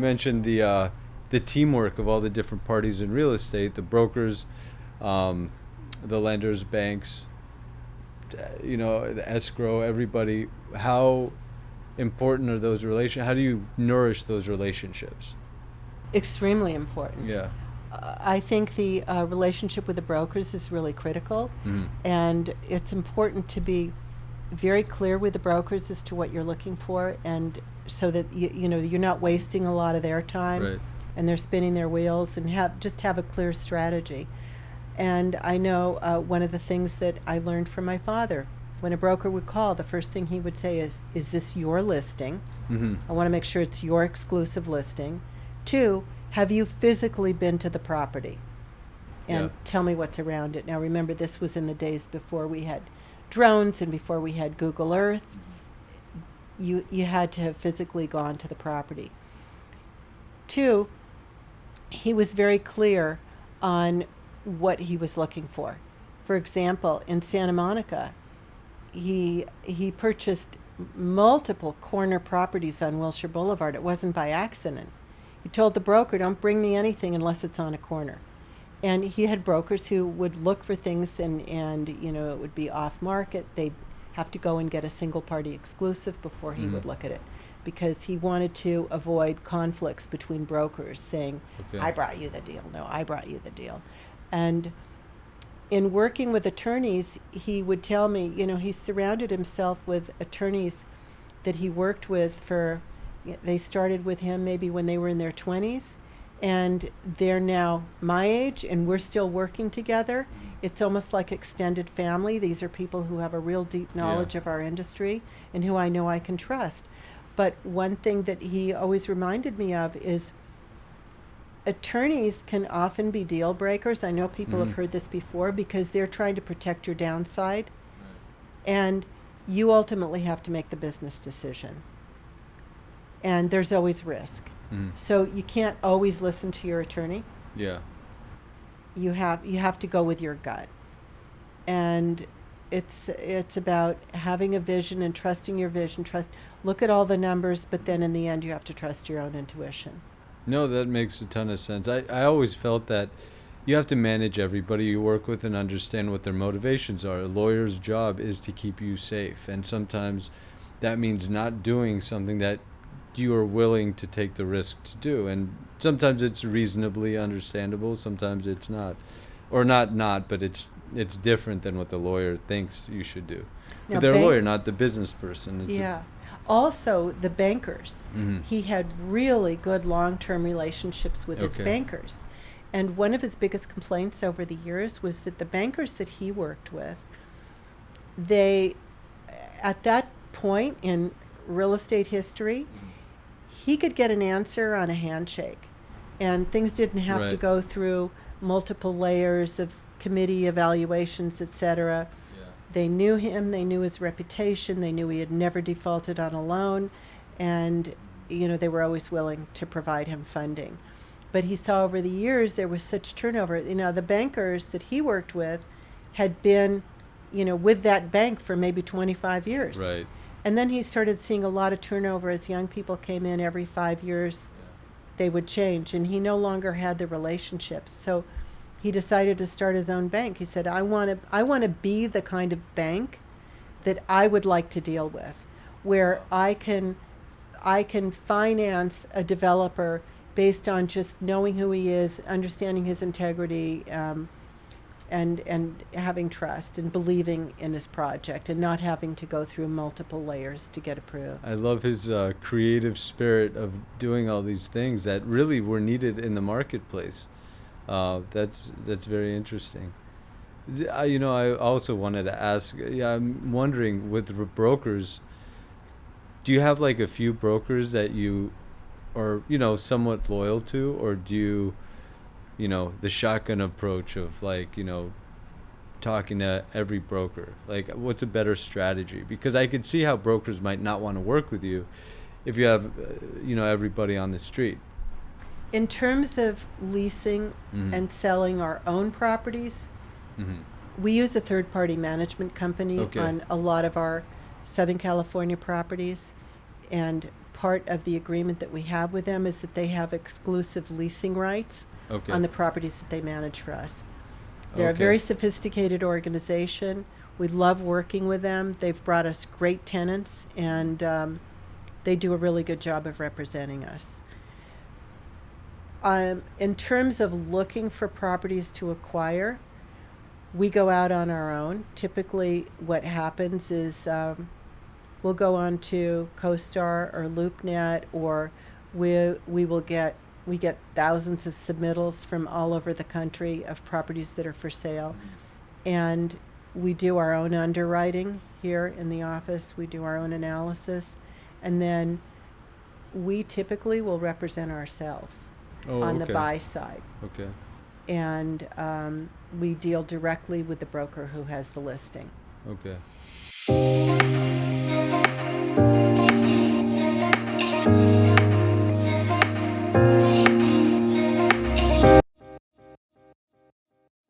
mentioned the teamwork of all the different parties in real estate, the brokers, the lenders, banks, the escrow, everybody. How important are those relationships? How do you nourish those relationships? Extremely important. Yeah. I think the relationship with the brokers is really critical, and it's important to be very clear with the brokers as to what you're looking for, and so that you're not wasting a lot of their time, Right. and they're spinning their wheels, and have a clear strategy. And I know one of the things that I learned from my father, when a broker would call, the first thing he would say is this your listing? I want to make sure it's your exclusive listing. 2, have you physically been to the property? And tell me what's around it. Now remember, this was in the days before we had drones and before we had Google Earth. You had to have physically gone to the property. 2, he was very clear on what he was looking for. For example, in Santa Monica, he purchased multiple corner properties on Wilshire Boulevard. It wasn't by accident. He told the broker, don't bring me anything unless it's on a corner. And he had brokers who would look for things and it would be off market. They'd have to go and get a single party exclusive before he would look at it, because he wanted to avoid conflicts between brokers saying, I brought you the deal. No, I brought you the deal. And in working with attorneys, he would tell me, he surrounded himself with attorneys that he worked with they started with him maybe when they were in their 20s, and they're now my age, and we're still working together. It's almost like extended family. These are people who have a real deep knowledge of our industry and who I know I can trust. But one thing that he always reminded me of is attorneys can often be deal breakers. I know people have heard this before, because they're trying to protect your downside. And you ultimately have to make the business decision. And there's always risk. So you can't always listen to your attorney. Yeah. You have to go with your gut. And it's about having a vision and trusting your vision. Look at all the numbers, but then in the end you have to trust your own intuition. No, that makes a ton of sense. I always felt that you have to manage everybody you work with and understand what their motivations are. A lawyer's job is to keep you safe, and sometimes that means not doing something that you are willing to take the risk to do. And sometimes it's reasonably understandable, sometimes it's not. Or not, but it's different than what the lawyer thinks you should do. Now, But they're a lawyer, not the business person. Also, the bankers. He had really good long-term relationships with his bankers. And one of his biggest complaints over the years was that the bankers that he worked with, at that point in real estate history, he could get an answer on a handshake. And things didn't have to go through multiple layers of committee evaluations, etc. They knew him, they knew his reputation, they knew he had never defaulted on a loan, and they were always willing to provide him funding. But he saw over the years there was such turnover. The bankers that he worked with had been, with that bank for maybe 25 years. Right. And then he started seeing a lot of turnover as young people came in every 5 years. They would change, and he no longer had the relationships. So he decided to start his own bank. He said, I want to be the kind of bank that I would like to deal with, where I can finance a developer based on just knowing who he is, understanding his integrity, and having trust and believing in his project and not having to go through multiple layers to get approved. I love his creative spirit of doing all these things that really were needed in the marketplace. That's very interesting. I also wanted to ask, I'm wondering, with the brokers, do you have like a few brokers that you are, somewhat loyal to, or do you, the shotgun approach of talking to every broker? Like, what's a better strategy? Because I could see how brokers might not want to work with you if you have, everybody on the street. In terms of leasing and selling our own properties, we use a third-party management company on a lot of our Southern California properties, and part of the agreement that we have with them is that they have exclusive leasing rights Okay. on the properties that they manage for us. They're a Okay. very sophisticated organization. We love working with them. They've brought us great tenants, and they do a really good job of representing us. In terms of looking for properties to acquire, we go out on our own. Typically, what happens is we'll go on to CoStar or LoopNet, or we get thousands of submittals from all over the country of properties that are for sale, and we do our own underwriting here in the office. We do our own analysis, and then we typically will represent ourselves on the Okay. buy side, Okay. and we deal directly with the broker who has the listing. Okay.